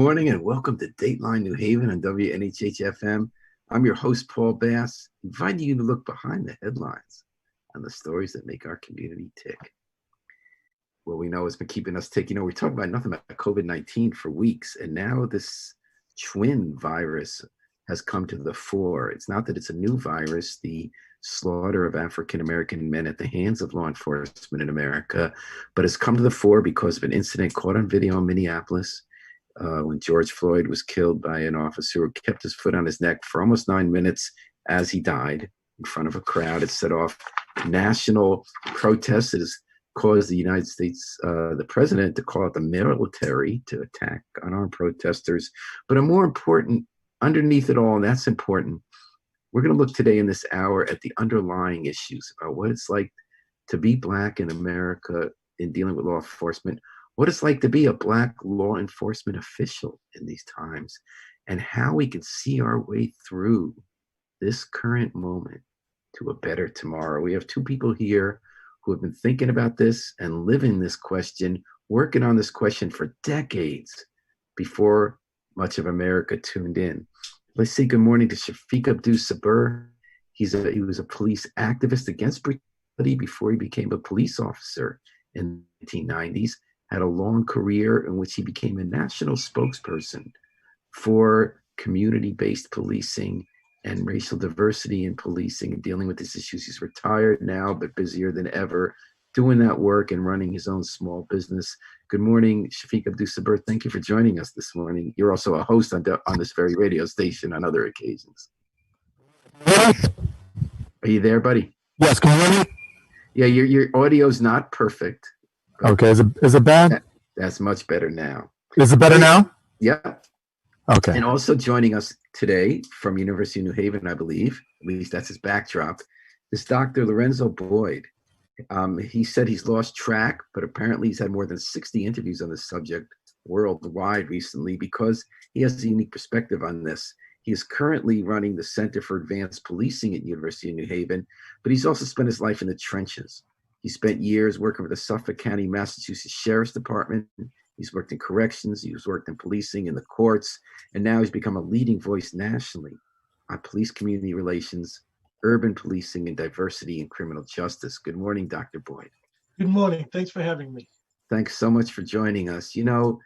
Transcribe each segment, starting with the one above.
morning and welcome to Dateline New Haven on WNHH-FM. I'm your host, Paul Bass, inviting you to look behind the headlines and the stories that make our community tick. What we know has been keeping us ticking. We're talking about nothing but COVID-19 for weeks, and now this twin virus has come to the fore. It's not that it's a new virus. The slaughter of African-American men at the hands of law enforcement in America, but it's come to the fore because of an incident caught on video in Minneapolis when George Floyd was killed by an officer who kept his foot on his neck for almost 9 minutes as he died in front of a crowd. It set off national protests. It has caused the United States, the president, to call out the military to attack unarmed protesters. But a more important, underneath it all, and that's important, we're going to look today in this hour at the underlying issues about what it's like to be Black in America in dealing with law enforcement, what it's like to be a Black law enforcement official in these times, and how we can see our way through this current moment to a better tomorrow. We have two people here who have been thinking about this and living this question, working on this question for decades before much of America tuned in. Let's say good morning to Shafiq Abdul-Sabur. He was a police activist against brutality before he became a police officer in the 1990s, had a long career in which he became a national spokesperson for community-based policing and racial diversity in policing and dealing with these issues. He's retired now, but busier than ever, doing that work and running his own small business. Good morning, Shafiq Abdul-Sabur. Thank you for joining us this morning. You're also a host on this very radio station on other occasions. Are you there, buddy? Yes, can you hear me? Yeah, your audio's not perfect. Okay, is it bad? That's much better now. Is it better now? Yeah. Okay. And also joining us today from University of New Haven, I believe, at least that's his backdrop, is Dr. Lorenzo Boyd. He said he's lost track, but apparently he's had more than 60 interviews on this subject worldwide recently because he has a unique perspective on this. He is currently running the Center for Advanced Policing at University of New Haven, but he's also spent his life in the trenches. He spent years working with the Suffolk County, Massachusetts Sheriff's Department. He's worked in corrections, he's worked in policing, in the courts, and now he's become a leading voice nationally on police community relations, urban policing, and diversity in criminal justice. Good morning, Dr. Boyd. Good morning. Thanks for having me. Thanks so much for joining us. You know,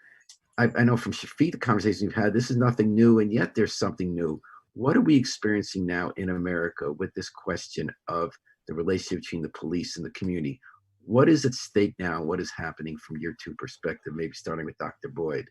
I know from Shafiq, the conversation we've had, this is nothing new, and yet there's something new. What are we experiencing now in America with this question of the relationship between the police and the community? What is at stake now? What is happening from your two perspective, maybe starting with Dr. Boyd?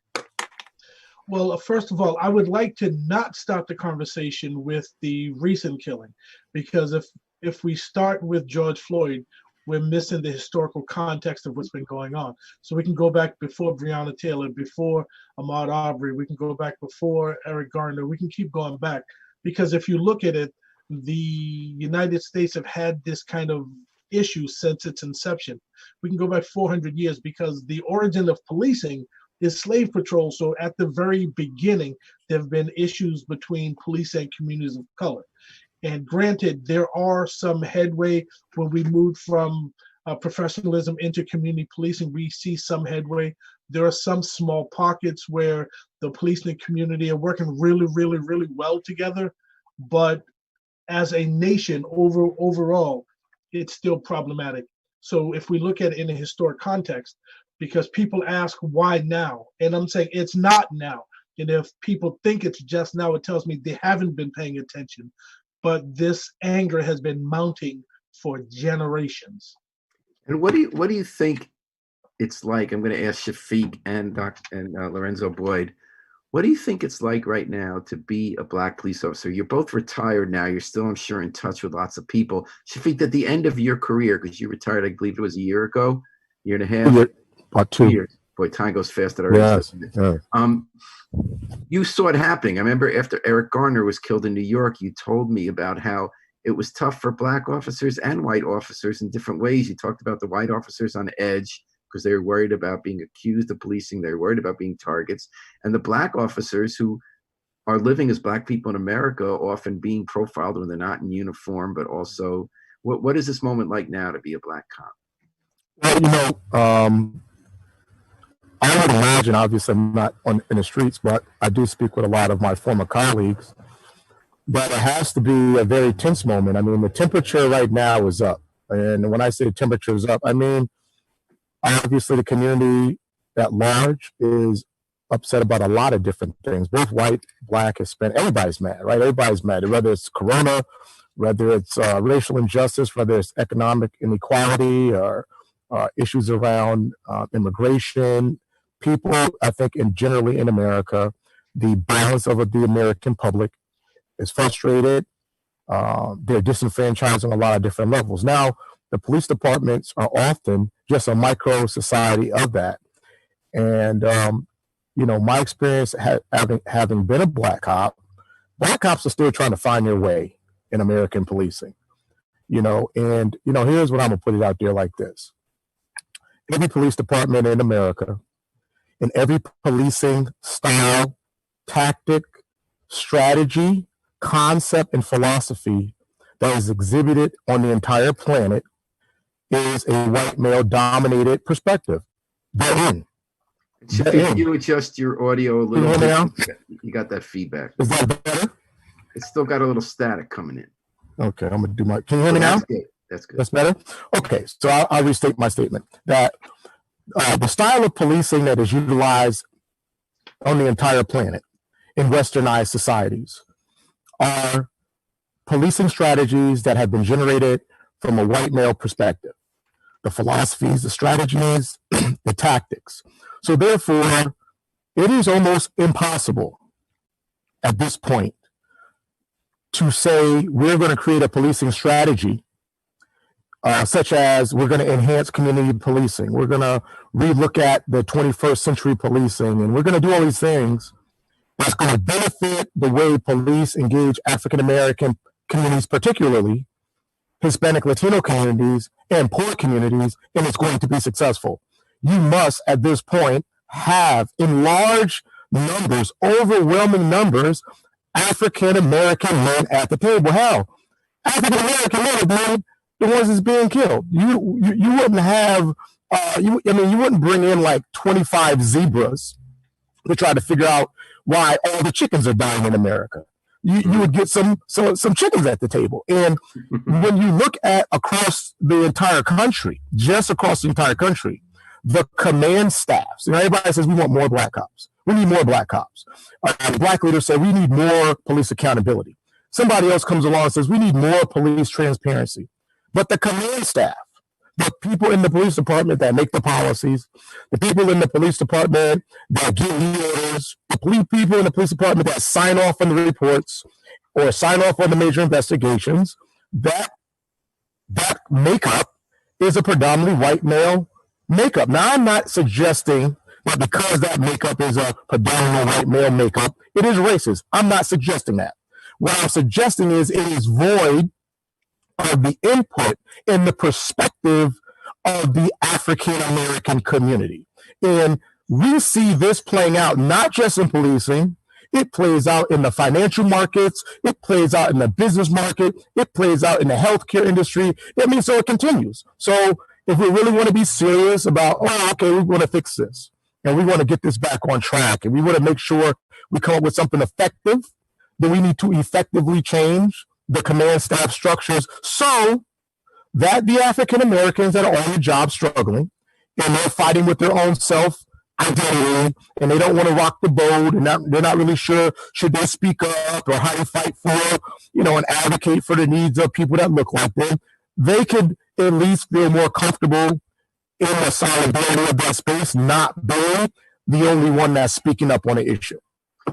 Well, first of all, I would like to not start the conversation with the recent killing, because if we start with George Floyd, we're missing the historical context of what's been going on. So we can go back before Breonna Taylor, before Ahmaud Arbery, we can go back before Eric Garner, we can keep going back. Because if you look at it, the United States have had this kind of issue since its inception. We can go back 400 years because the origin of policing is slave patrol. So at the very beginning, there have been issues between police and communities of color. And granted, there are some headway when we moved from professionalism into community policing. We see some headway. There are some small pockets where the police and the community are working really, really, really well together. But as a nation overall, it's still problematic. So if we look at it in a historic context, because people ask why now, and I'm saying it's not now. And if people think it's just now, it tells me they haven't been paying attention. But this anger has been mounting for generations. And what do you think it's like? I'm going to ask Shafiq and Lorenzo Boyd. What do you think it's like right now to be a Black police officer? You're both retired now. You're still, I'm sure, in touch with lots of people. Shafiq, at the end of your career, because you retired, I believe it was a year ago, year and a half? About 2 years. Boy, time goes fast. Yes. You saw it happening. I remember after Eric Garner was killed in New York, you told me about how it was tough for Black officers and white officers in different ways. You talked about the white officers on edge, because they were worried about being accused of policing. They were worried about being targets. And the Black officers who are living as Black people in America, often being profiled when they're not in uniform, but also, what is this moment like now to be a Black cop? Well, I would imagine, obviously, I'm not in the streets, but I do speak with a lot of my former colleagues, that it has to be a very tense moment. I mean, the temperature right now is up. And when I say the temperature is up, I mean, obviously, the community at large is upset about a lot of different things, both white, black, Hispanic. Everybody's mad, right? Everybody's mad, whether it's Corona, whether it's racial injustice, whether it's economic inequality, or issues around immigration. People, I think, generally in America, the balance of the American public is frustrated. They're disenfranchised on a lot of different levels. Now, the police departments are often just a micro society of that. And, my experience having been a black cops are still trying to find their way in American policing. And here's what I'm going to put it out there like this. Every police department in America, and every policing style, tactic, strategy, concept, and philosophy that is exhibited on the entire planet is a white male dominated perspective. They're in. If you adjust your audio a little bit, you got that feedback. Is that better? It's still got a little static coming in. Okay, I'm going to do my, can you hear me now? That's good. That's better? Okay, so I'll restate my statement that the style of policing that is utilized on the entire planet in westernized societies are policing strategies that have been generated from a white male perspective. The philosophies, the strategies, the tactics. So therefore, it is almost impossible at this point to say we're going to create a policing strategy such as we're going to enhance community policing. We're going to relook at the 21st century policing, and we're going to do all these things that's going to benefit the way police engage African-American communities, particularly Hispanic Latino communities and poor communities, and it's going to be successful. You must, at this point, have in large numbers, overwhelming numbers, African-American men at the table. Hell, African-American men, the ones that's being killed. You wouldn't have, you wouldn't bring in like 25 zebras to try to figure out why all the chickens are dying in America. You would get some chickens at the table. And when you look at across the entire country, just across the entire country, the command staffs, everybody says we want more black cops. We need more black cops. Black leaders say we need more police accountability. Somebody else comes along and says we need more police transparency. But the command staff, the people in the police department that make the policies, the people in the police department that give the orders, the people in the police department that sign off on the reports or sign off on the major investigations, that makeup is a predominantly white male makeup. Now, I'm not suggesting that because that makeup is a predominantly white male makeup, it is racist. I'm not suggesting that. What I'm suggesting is it is void of the input and the perspective of the African American community. And we see this playing out not just in policing, it plays out in the financial markets, it plays out in the business market, it plays out in the healthcare industry. So it continues. So if we really want to be serious about, we want to fix this and we want to get this back on track and we want to make sure we come up with something effective, then we need to effectively change the command staff structures so that the African Americans that are on the job struggling and they're fighting with their own self identity and they don't want to rock the boat and they're not really sure should they speak up or how to fight for, and advocate for the needs of people that look like them, they could at least feel more comfortable in the solidarity of that space, not being the only one that's speaking up on an issue.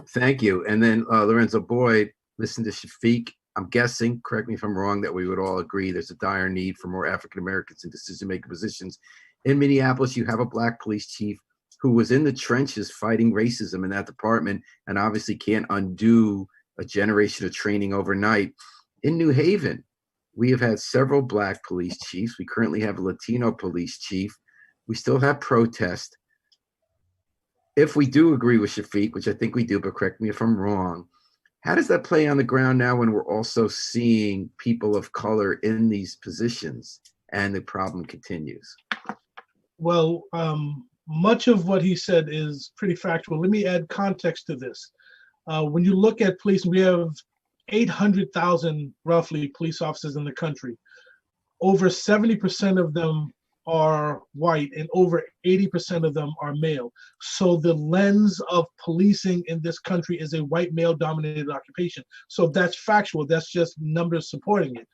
Thank you. And then Lorenzo Boyd, listen to Shafiq. I'm guessing, correct me if I'm wrong, that we would all agree there's a dire need for more African Americans in decision-making positions. In Minneapolis, you have a black police chief who was in the trenches fighting racism in that department and obviously can't undo a generation of training overnight. In New Haven, we have had several black police chiefs. We currently have a Latino police chief. We still have protest. If we do agree with Shafiq, which I think we do, but correct me if I'm wrong, how does that play on the ground now when we're also seeing people of color in these positions and the problem continues? Well, much of what he said is pretty factual. Let me add context to this. When you look at police, we have 800,000 roughly police officers in the country. Over 70% of them are white and over 80% of them are male. So the lens of policing in this country is a white male dominated occupation. So that's factual. That's just numbers supporting it.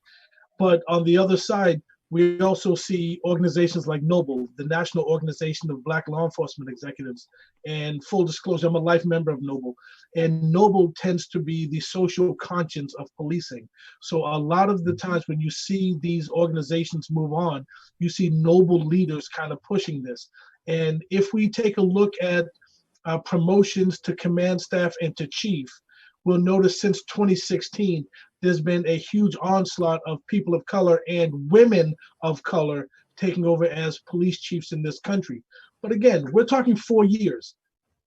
But on the other side, we also see organizations like Noble, the National Organization of Black Law Enforcement Executives. And full disclosure, I'm a life member of Noble. And Noble tends to be the social conscience of policing. So a lot of the times when you see these organizations move on, you see Noble leaders kind of pushing this. And if we take a look at promotions to command staff and to chief, we'll notice since 2016, there's been a huge onslaught of people of color and women of color taking over as police chiefs in this country. But again, we're talking 4 years,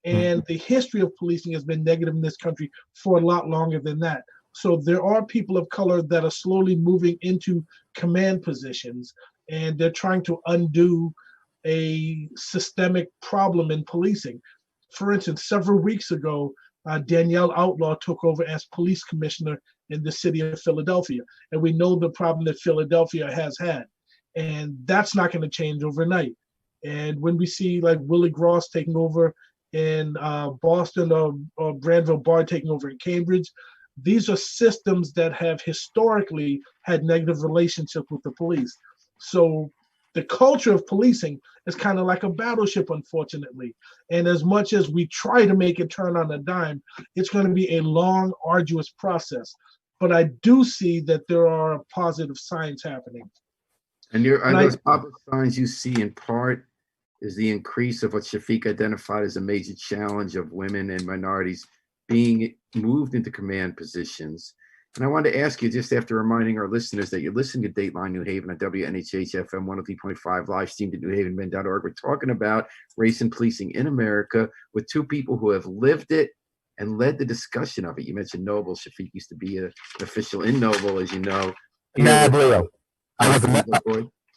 and the history of policing has been negative in this country for a lot longer than that. So there are people of color that are slowly moving into command positions, and they're trying to undo a systemic problem in policing. For instance, several weeks ago, Danielle Outlaw took over as police commissioner in the city of Philadelphia. And we know the problem that Philadelphia has had. And that's not going to change overnight. And when we see like Willie Gross taking over in Boston or Granville Bard taking over in Cambridge, these are systems that have historically had negative relationships with the police. So the culture of policing is kind of like a battleship, unfortunately. And as much as we try to make it turn on a dime, it's going to be a long, arduous process. But I do see that there are positive signs happening. And those positive signs you see in part is the increase of what Shafiq identified as a major challenge of women and minorities being moved into command positions. And I wanted to ask you, just after reminding our listeners that you're listening to Dateline New Haven at WNHH FM 103.5, live streamed at newhavenmen.org. We're talking about race and policing in America with two people who have lived it and led the discussion of it. You mentioned Noble. Shafiq used to be an official in Noble, as you know. Nablio. I was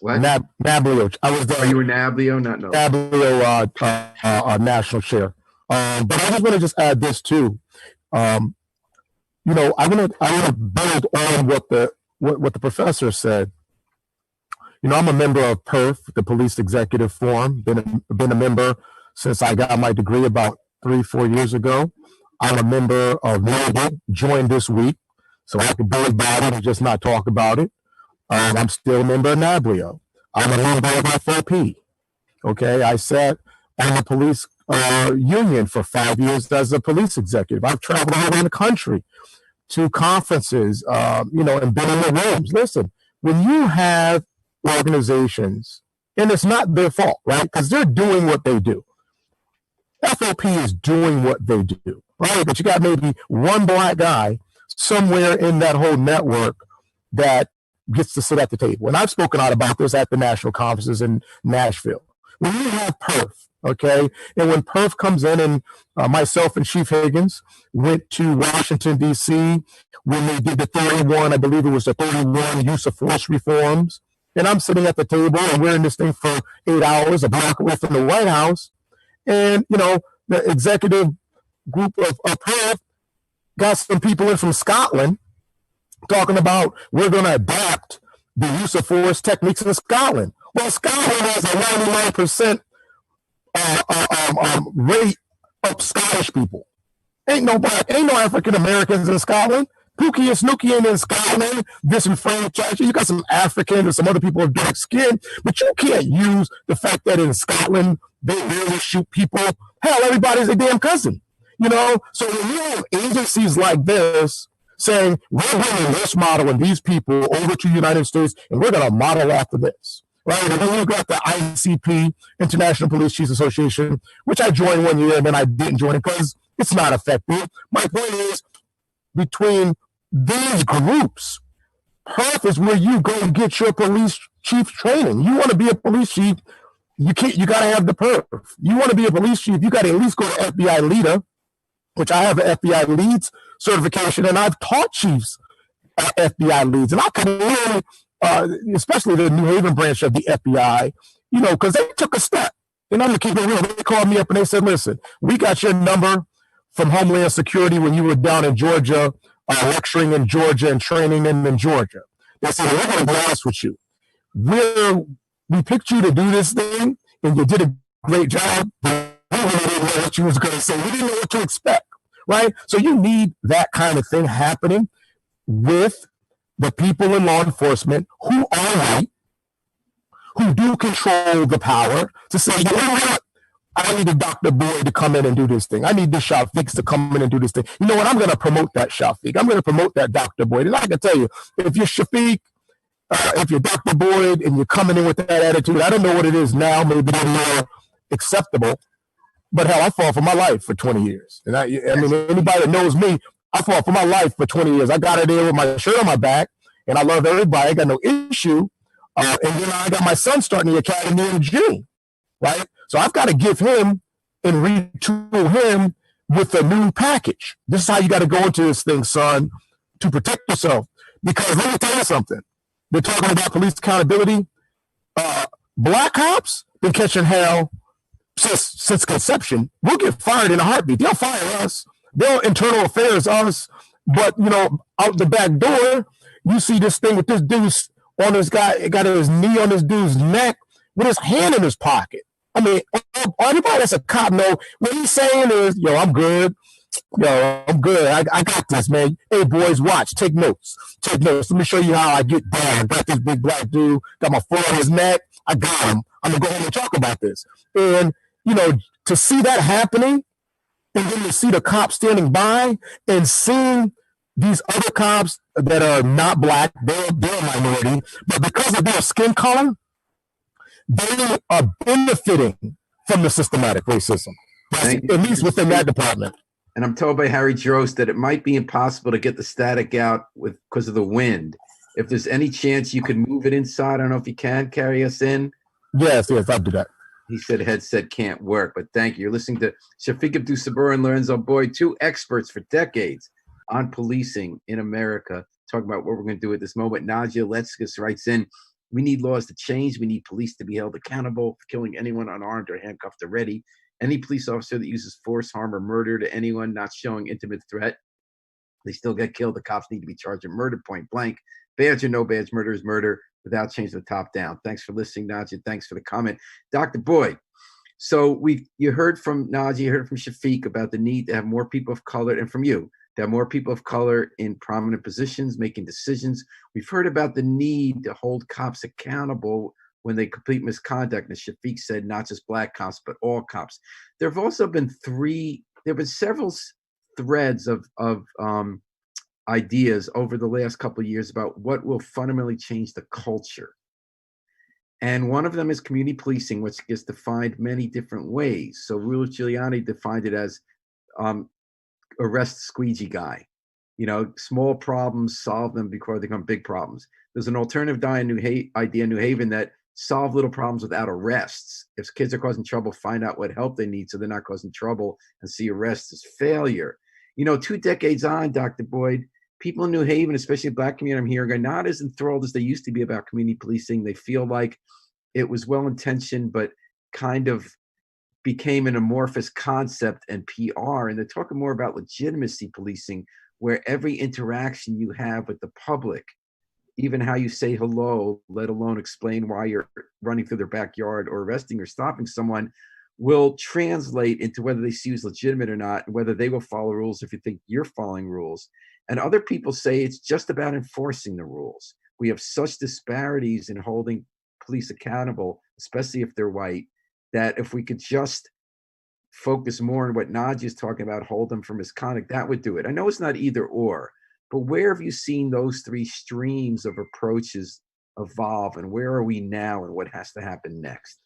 what? Nablio. I was there. Oh, you were Nablio, not Noble. Nablio, national chair. But I just want to just add this too. You know, I want to build on what the professor said. You know, I'm a member of PERF, the Police Executive Forum. Been a member since I got my degree about 3-4 years ago. I'm a member of Noble, joined this week, so I could build about it and just not talk about it. I'm still a member of NABLIO. I'm a member of FOP. Okay, I sat on the police union for 5 years as a police executive. I've traveled all around the country to conferences, you know, and been in the rooms. Listen, when you have organizations, and it's not their fault, right? Because they're doing what they do. FOP is doing what they do, right? But you got maybe one black guy somewhere in that whole network that gets to sit at the table. And I've spoken out about this at the national conferences in Nashville. When you have PERF, okay, and when PERF comes in, and myself and Chief Higgins went to Washington, D.C., when they did the 31, I believe it was the 31 use of force reforms, and I'm sitting at the table, and we're in this thing for 8 hours, a block away from the White House, and, you know, the executive group of PERF got some people in from Scotland talking about we're going to adapt the use of force techniques in Scotland. Well, Scotland has a 99% rate of Scottish people. Ain't no African Americans in Scotland. Pookie and Snooki ain't in Scotland, disenfranchised. You got some Africans and some other people with dark skin, but you can't use the fact that in Scotland they really shoot people. Hell, everybody's a damn cousin, you know? So when you have agencies like this saying, we're bringing this model and these people over to the United States, and we're going to model after this, right? And then you've got the ICP, International Police Chiefs Association, which I joined 1 year and then I didn't join it because it's not effective. My point is, between these groups, PERF is where you go and get your police chief training. You want to be a police chief, you got to have the PERF. You want to be a police chief, you got to at least go to FBI leader, which I have an FBI leads certification, and I've taught chiefs FBI leads. And I can learn, especially the New Haven branch of the FBI, you know, because they took a step. And I'm gonna keep it real. They called me up and they said, listen, we got your number from Homeland Security when you were down in Georgia, lecturing in Georgia and training in Georgia. They said, we're gonna be honest with you. We picked you to do this thing and you did a great job, but we really didn't know what you was gonna say. We didn't know what to expect, right? So you need that kind of thing happening with the people in law enforcement who are white, who do control the power to say, you know what? I need a Dr. Boyd to come in and do this thing. I need this Shafiq to come in and do this thing. You know what? I'm going to promote that Shafiq. I'm going to promote that Dr. Boyd. And I can tell you, if you're Shafiq, if you're Dr. Boyd and you're coming in with that attitude, I don't know what it is now, maybe they're more acceptable. But hell, I fought for my life for 20 years. And I mean, anybody that knows me, I fought for my life for 20 years. I got it there with my shirt on my back, and I love everybody. I got no issue. And then I got my son starting the academy in June, right? So I've got to give him and retool him with a new package. This is how you got to go into this thing, son, to protect yourself. Because let me tell you something. They're talking about police accountability. Black cops been catching hell since conception. We'll get fired in a heartbeat. They'll fire us. They'll internal affairs us. But, you know, out the back door, you see this thing with this dude on this guy, got his knee on this dude's neck with his hand in his pocket. I mean, everybody that's a cop know what he's saying is, yo, I'm good. Yo, I'm good. I got this, man. Hey, boys, watch. Take notes. Take notes. Let me show you how I get down. I got this big black dude, got my foot on his neck. I got him. I'm going to go home and talk about this. And, you know, to see that happening, and then to see the cops standing by and seeing these other cops that are not black, they're a minority, but because of their skin color, they are benefiting from the systematic racism, at least within that department. And I'm told by Harry Drost that it might be impossible to get the static out because of the wind. If there's any chance you could move it inside, I don't know if you can carry us in. Yes, I'll do that. He said headset can't work, but thank you. You're listening to Shafiq Abdul Sabur and Lorenzo Boyd, two experts for decades on policing in America, talking about what we're going to do at this moment. Nadia Letskis writes in, we need laws to change. We need police to be held accountable for killing anyone unarmed or handcuffed or ready. Any police officer that uses force, harm, or murder to anyone not showing intimate threat, they still get killed. The cops need to be charged with murder, point blank. Badge or no badge, murder is murder without changing the top down. Thanks for listening, Nadia. Thanks for the comment. Dr. Boyd, so you heard from Nadia, you heard from Shafiq about the need to have more people of color, and from you, to have more people of color in prominent positions, making decisions. We've heard about the need to hold cops accountable when they complete misconduct. As Shafiq said, not just black cops, but all cops. There have also been several threads of ideas over the last couple of years about what will fundamentally change the culture. And one of them is community policing, which gets defined many different ways. So Rudy Giuliani defined it as arrest the squeegee guy. You know, small problems, solve them before they become big problems. There's an alternative idea in New Haven that solve little problems without arrests. If kids are causing trouble, find out what help they need so they're not causing trouble, and see arrests as failure. You know, 2 decades on, Dr. Boyd, people in New Haven, especially the black community I'm hearing, are not as enthralled as they used to be about community policing. They feel like it was well-intentioned, but kind of became an amorphous concept and PR. And they're talking more about legitimacy policing, where every interaction you have with the public, even how you say hello, let alone explain why you're running through their backyard or arresting or stopping someone, will translate into whether they see you as legitimate or not, and whether they will follow rules if you think you're following rules. And other people say it's just about enforcing the rules. We have such disparities in holding police accountable, especially if they're white, that if we could just focus more on what Nadia's talking about, hold them for misconduct, that would do it. I know it's not either or, but where have you seen those three streams of approaches evolve, and where are we now, and what has to happen next?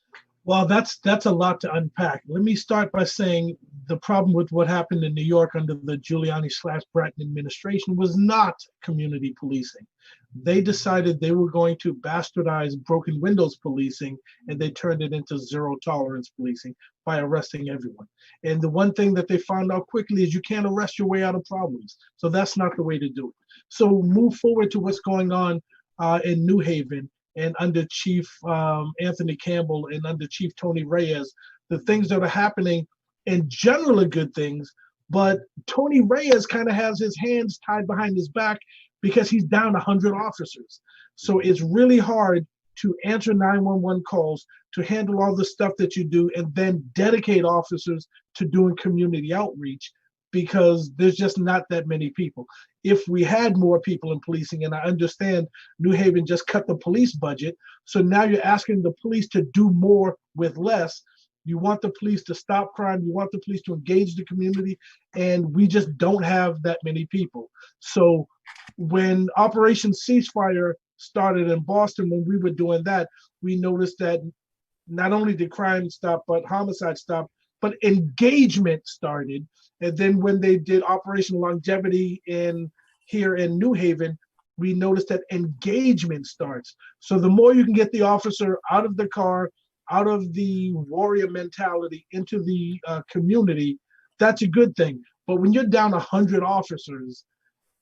Well, that's a lot to unpack. Let me start by saying the problem with what happened in New York under the Giuliani/Bratton administration was not community policing. They decided they were going to bastardize broken windows policing, and they turned it into zero tolerance policing by arresting everyone. And the one thing that they found out quickly is you can't arrest your way out of problems. So that's not the way to do it. So move forward to what's going on in New Haven. and under Chief Anthony Campbell and under Chief Tony Reyes, the things that are happening in general are good things, but Tony Reyes kind of has his hands tied behind his back because he's down 100 officers. So it's really hard to answer 911 calls, to handle all the stuff that you do, and then dedicate officers to doing community outreach, because there's just not that many people. If we had more people in policing, and I understand New Haven just cut the police budget, so now you're asking the police to do more with less. You want the police to stop crime, you want the police to engage the community, and we just don't have that many people. So when Operation Ceasefire started in Boston, when we were doing that, we noticed that not only did crime stop, but homicide stopped, but engagement started. And then when they did Operation Longevity here in New Haven, we noticed that engagement starts. So the more you can get the officer out of the car, out of the warrior mentality into the community, that's a good thing. But when you're down 100 officers,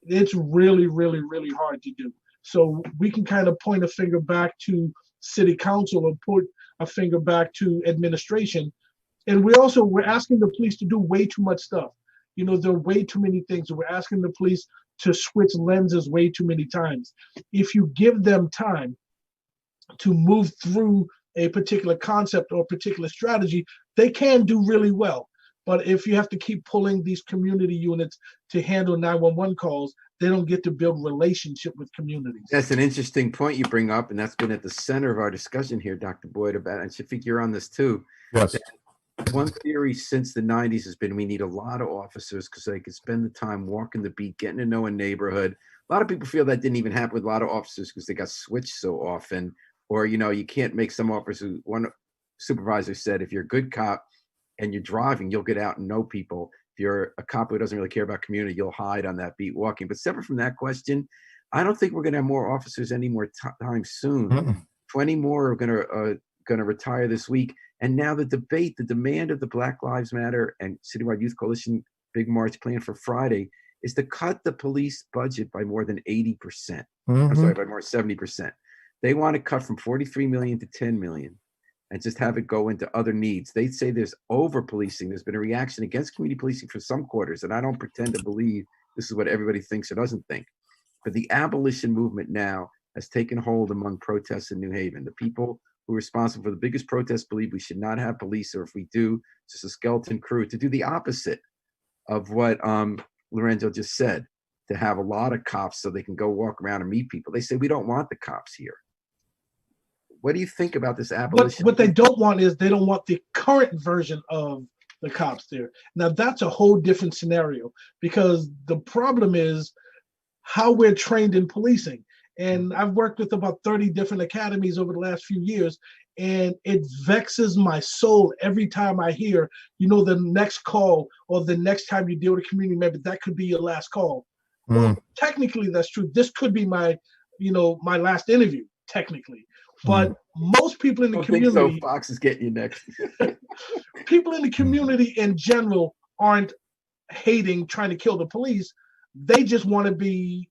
it's really, really, really hard to do. So we can kind of point a finger back to city council or put a finger back to administration. And we're asking the police to do way too much stuff. You know, there are way too many things. We're asking the police to switch lenses way too many times. If you give them time to move through a particular concept or a particular strategy, they can do really well. But if you have to keep pulling these community units to handle 911 calls, they don't get to build relationship with communities. That's an interesting point you bring up, and that's been at the center of our discussion here, Dr. Boyd, about, and Shafiq, you're on this too. Yes. One theory since the 90s has been we need a lot of officers because they can spend the time walking the beat, getting to know a neighborhood. A lot of people feel that didn't even happen with a lot of officers because they got switched so often. Or, you know, you can't make some officers. One supervisor said, if you're a good cop and you're driving, you'll get out and know people. If you're a cop who doesn't really care about community, you'll hide on that beat walking. But separate from that question, I don't think we're going to have more officers any more time soon. Mm-mm. 20 more are going to retire this week. And now the debate, the demand of the Black Lives Matter and Citywide Youth Coalition Big March plan for Friday is to cut the police budget by more than 80%. I'm sorry, by more than 70%. They want to cut from 43 million to 10 million and just have it go into other needs. They say there's over policing. There's been a reaction against community policing for some quarters, and I don't pretend to believe this is what everybody thinks or doesn't think. But the abolition movement now has taken hold among protests in New Haven. The people who are responsible for the biggest protests believe we should not have police, or if we do, just a skeleton crew, to do the opposite of what Lorenzo just said, to have a lot of cops so they can go walk around and meet people. They say we don't want the cops here. What do you think about this abolition? What they don't want is they don't want the current version of the cops there. Now that's a whole different scenario, because the problem is how we're trained in policing. And I've worked with about 30 different academies over the last few years, and it vexes my soul every time I hear, you know, the next call or the next time you deal with a community member, that could be your last call. Well, technically that's true. This could be my last interview, technically. But most people in the community, think so. Fox is getting you next. People in the community in general aren't hating, trying to kill the police. They just want to be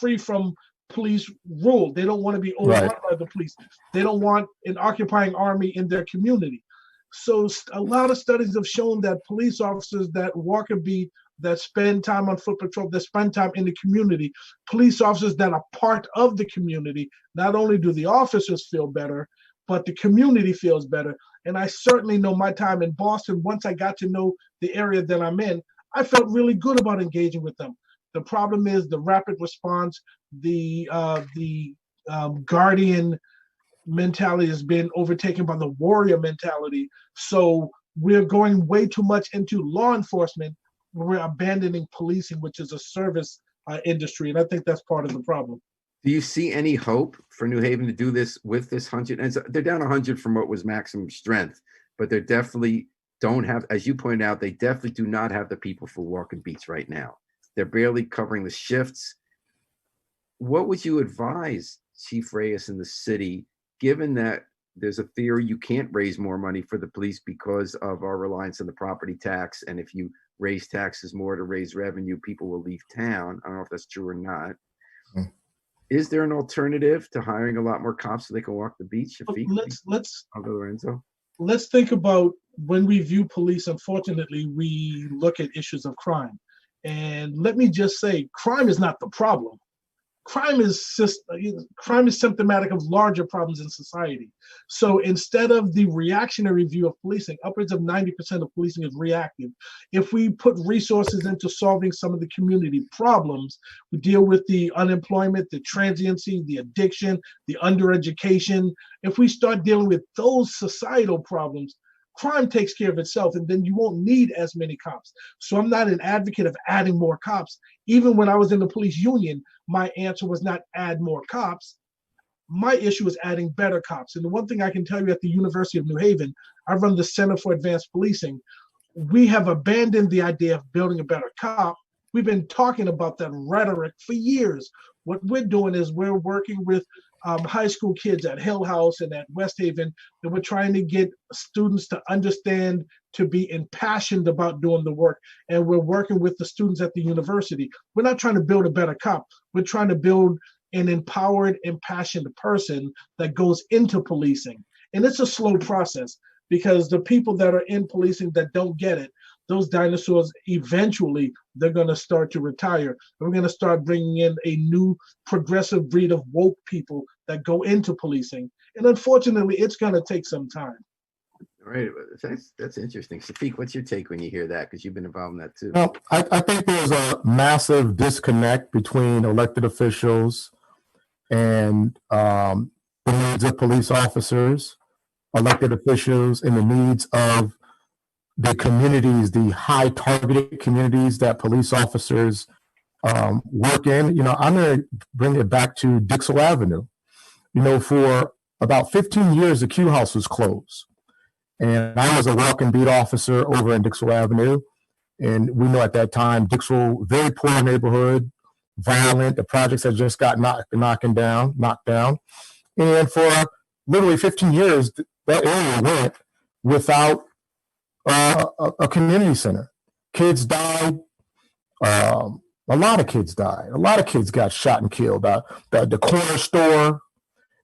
free from police rule. They don't want to be overrun by the police. They don't want an occupying army in their community. So a lot of studies have shown that police officers that walk a beat, that spend time on foot patrol, that spend time in the community, police officers that are part of the community, not only do the officers feel better, but the community feels better. And I certainly know my time in Boston, once I got to know the area that I'm in, I felt really good about engaging with them. The problem is the rapid response, the guardian mentality has been overtaken by the warrior mentality. So we're going way too much into law enforcement. We're abandoning policing, which is a service industry. And I think that's part of the problem. Do you see any hope for New Haven to do this with this 100? And so they're down 100 from what was maximum strength, but they definitely don't have, as you pointed out, they definitely do not have the people for walking beats right now. They're barely covering the shifts. What would you advise Chief Reyes in the city, given that there's a theory you can't raise more money for the police because of our reliance on the property tax, and if you raise taxes more to raise revenue, people will leave town. I don't know if that's true or not. Is there an alternative to hiring a lot more cops so they can walk the beat? Let's think about when we view police. Unfortunately, we look at issues of crime, and let me just say, crime is not the problem. Crime is symptomatic of larger problems in society. So instead of the reactionary view of policing, upwards of 90% of policing is reactive. If we put resources into solving some of the community problems, we deal with the unemployment, the transiency, the addiction, the undereducation. If we start dealing with those societal problems, crime takes care of itself, and then you won't need as many cops. So I'm not an advocate of adding more cops. Even when I was in the police union, my answer was not add more cops. My issue is adding better cops. And the one thing I can tell you at the University of New Haven, I run the Center for Advanced Policing. We have abandoned the idea of building a better cop. We've been talking about that rhetoric for years. What we're doing is we're working with high school kids at Hill House and at West Haven, and we're trying to get students to understand, to be impassioned about doing the work. And we're working with the students at the university. We're not trying to build a better cop. We're trying to build an empowered, impassioned person that goes into policing. And it's a slow process, because the people that are in policing that don't get it, those dinosaurs, eventually they're going to start to retire. We're going to start bringing in a new progressive breed of woke people that go into policing. And unfortunately, it's going to take some time. All right, that's interesting. Shafiq, what's your take when you hear that? Because you've been involved in that too. Well, I think there's a massive disconnect between elected officials and the needs of police officers, elected officials, and the needs of the communities, the high targeted communities that police officers work in. You know, I'm going to bring it back to Dixell Avenue. You know, for about 15 years, the Q House was closed. And I was a walk and beat officer over in Dixell Avenue. And we know at that time, Dixell, very poor neighborhood, violent. The projects had just got knocked down. And for literally 15 years, that area went without a community center. Kids died. A lot of kids died. A lot of kids got shot and killed. The corner store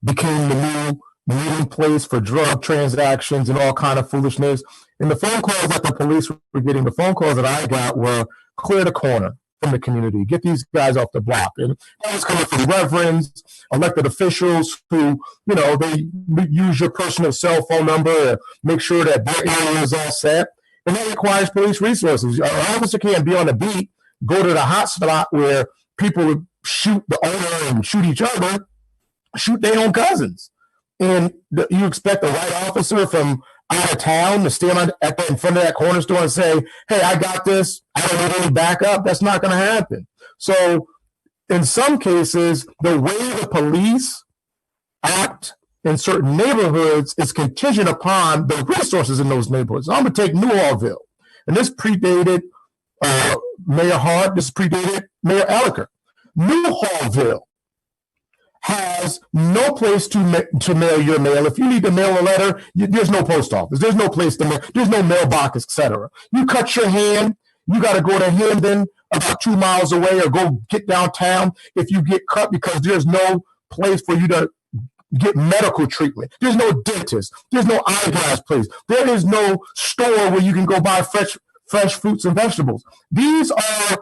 became the new meeting place for drug transactions and all kind of foolishness. And the phone calls that the police were getting, the phone calls that I got were clear the corner from the community, get these guys off the block. And that was coming from reverends, elected officials who, you know, they use your personal cell phone number to make sure that their area is all set. And that requires police resources. An officer can't be on the beat, go to the hot spot where people shoot the owner and shoot each other, shoot their own cousins. And you expect a white officer from out of town to stand in front of that corner store and say, hey, I got this, I don't need any backup. That's not going to happen. So in some cases, the way the police act in certain neighborhoods is contingent upon the resources in those neighborhoods. I'm going to take Newhallville. And this predated Mayor Hart. This predated Mayor Elliker. Newhallville has no place to mail your mail. If you need to mail a letter, there's no post office. There's no place to mail. There's no mailbox, etc. You cut your hand, you got to go to Hamden, about 2 miles away, or go get downtown if you get cut, because there's no place for you to get medical treatment. There's no dentist. There's no eyeglass place. There is no store where you can go buy fresh fruits and vegetables. These are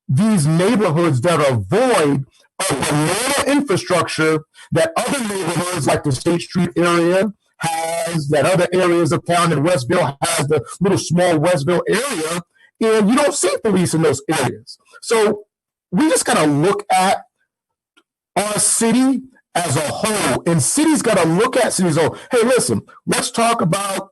these neighborhoods that are void of the normal infrastructure that other neighborhoods like the State Street area has, that other areas of town in Westville has, the little small Westville area, and you don't see police in those areas. So we just got to look at our city as a whole, and cities got to look at cities as a whole. Hey, listen, let's talk about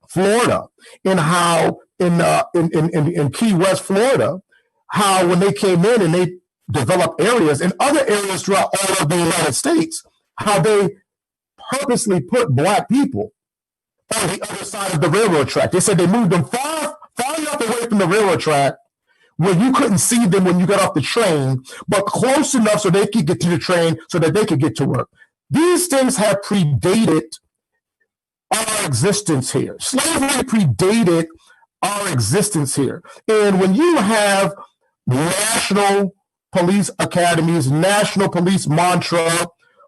Florida and how in Key West, Florida, how when they came in and they developed areas in other areas throughout all of the United States, how they purposely put Black people on the other side of the railroad track. They said they moved them far enough away from the railroad track where you couldn't see them when you got off the train, but close enough so they could get to the train so that they could get to work. These things have predated our existence here. Slavery predated our existence here. And when you have national police academies, national police mantra,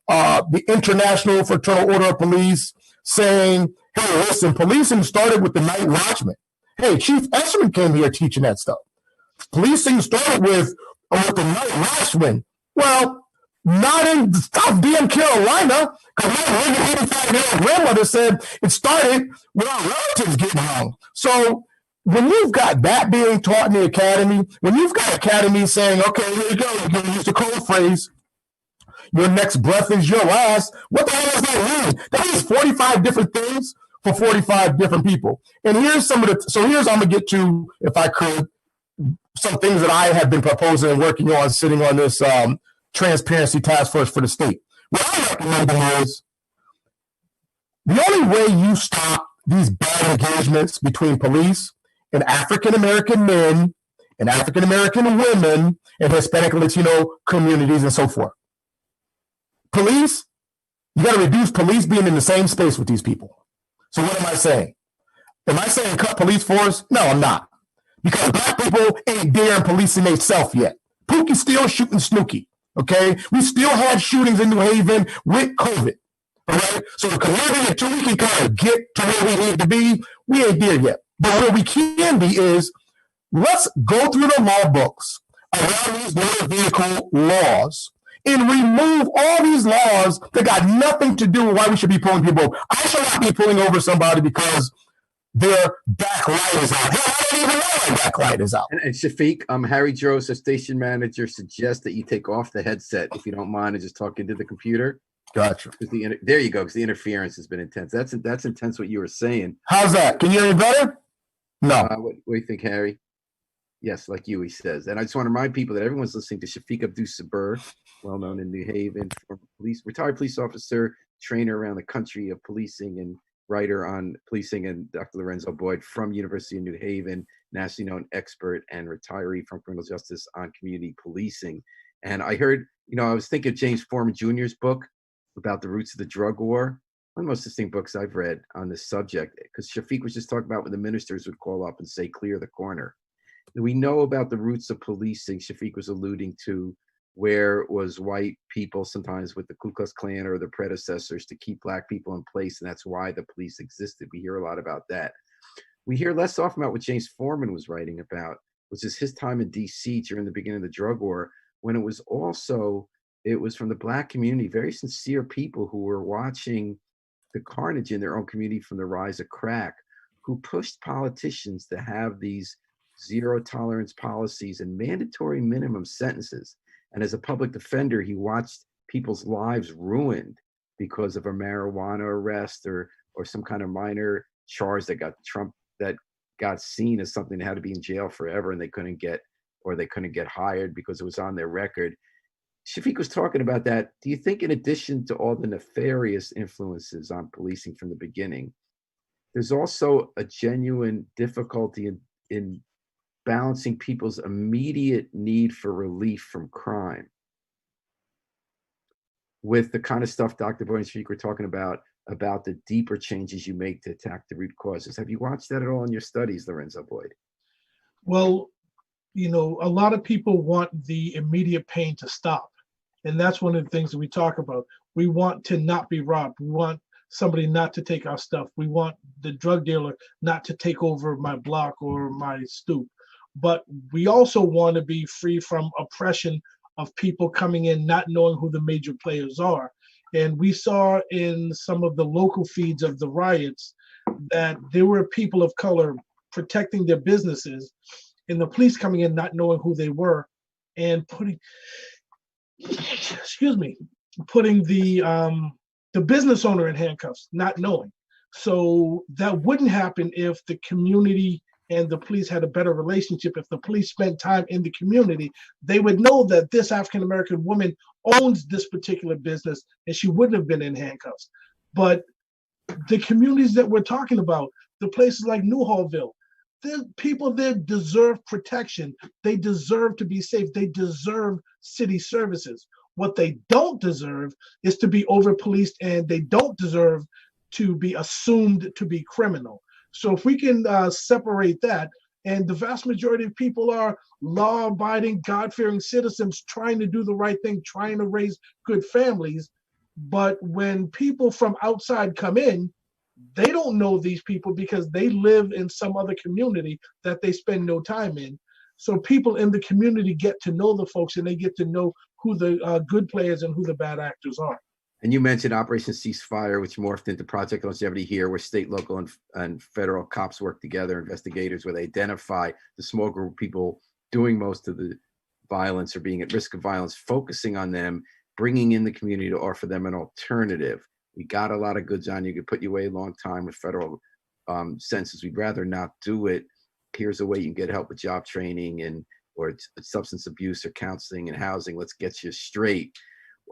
the International Fraternal Order of Police saying, hey, listen, policing started with the night watchman. Hey, Chief Esserman came here teaching that stuff. Policing started with the night watchman. Well, not in South Bend, Carolina, because my 85-year-old grandmother said it started with our relatives getting hung. So when you've got that being taught in the academy, when you've got academies saying, okay, here you go, you're going to use the code phrase, your next breath is your last, what the hell does that mean? That means 45 different things for 45 different people. And here's I'm going to get to, if I could, some things that I have been proposing and working on, sitting on this transparency task force for the state. What I recommend is the only way you stop these bad engagements between police and African-American men and African-American women and Hispanic and Latino communities and so forth. Police, you got to reduce police being in the same space with these people. So what am I saying? Am I saying cut police force? No, I'm not. Because black people ain't daring policing themselves yet. Pookie's still shooting Snooki, okay? We still had shootings in New Haven with COVID, all right? So the community, until we can kind of get to where we need to be, we ain't there yet. But where we can be is, let's go through the law books around these motor vehicle laws and remove all these laws that got nothing to do with why we should be pulling people over. I should not be pulling over somebody because their back light is out. I don't even know their back light is out. And Shafiq, Harry Jones, the station manager, suggests that you take off the headset if you don't mind and just talk into the computer. Gotcha. There you go, because the interference has been intense. That's intense what you were saying. How's that? Can you hear me better? No. What do you think, Harry? Yes, like you, he says. And I just want to remind people that everyone's listening to Shafiq Abdus-Sabur, well known in New Haven, retired police officer, trainer around the country of policing, and writer on policing, and Dr. Lorenzo Boyd from University of New Haven, nationally known expert and retiree from criminal justice on community policing. And I heard, I was thinking of James Foreman Jr.'s book about the roots of the drug war, one of the most distinct books I've read on this subject, because Shafiq was just talking about when the ministers would call up and say, clear the corner. We know about the roots of policing. Shafiq was alluding to where it was white people, sometimes with the Ku Klux Klan or the predecessors, to keep black people in place, and that's why the police existed. We hear a lot about that. We hear less often about what James Foreman was writing about, which is his time in D.C. during the beginning of the drug war, when it was from the black community, very sincere people who were watching the carnage in their own community from the rise of crack, who pushed politicians to have these zero tolerance policies and mandatory minimum sentences. And as a public defender, he watched people's lives ruined because of a marijuana arrest or some kind of minor charge that got seen as something that had to be in jail forever, and they couldn't get hired because it was on their record. Shafiq was talking about that. Do you think, in addition to all the nefarious influences on policing from the beginning, there's also a genuine difficulty in balancing people's immediate need for relief from crime with the kind of stuff Dr. Boyd and Shafiq were talking about the deeper changes you make to attack the root causes? Have you watched that at all in your studies, Lorenzo Boyd? Well, a lot of people want the immediate pain to stop. And that's one of the things that we talk about. We want to not be robbed. We want somebody not to take our stuff. We want the drug dealer not to take over my block or my stoop. But we also want to be free from oppression of people coming in not knowing who the major players are. And we saw in some of the local feeds of the riots that there were people of color protecting their businesses, and the police coming in not knowing who they were and putting the business owner in handcuffs, not knowing. So that wouldn't happen if the community and the police had a better relationship. If the police spent time in the community, they would know that this African-American woman owns this particular business and she wouldn't have been in handcuffs. But the communities that we're talking about, the places like Newhallville, the people there deserve protection. They deserve to be safe. They deserve city services. What they don't deserve is to be over-policed, and they don't deserve to be assumed to be criminal. So if we can separate that, And the vast majority of people are law-abiding, God-fearing citizens trying to do the right thing, trying to raise good families. But when people from outside come in, they don't know these people because they live in some other community that they spend no time in. So people in the community get to know the folks, and they get to know who the good players and who the bad actors are. And you mentioned Operation Ceasefire, which morphed into Project Longevity here, where state, local, and federal cops work together, investigators, where they identify the small group of people doing most of the violence or being at risk of violence, focusing on them, bringing in the community to offer them an alternative. We got a lot of goods on you. Could put you away a long time with federal sentences. We'd rather not do it. Here's a way you can get help with job training and or substance abuse or counseling and housing. Let's get you straight.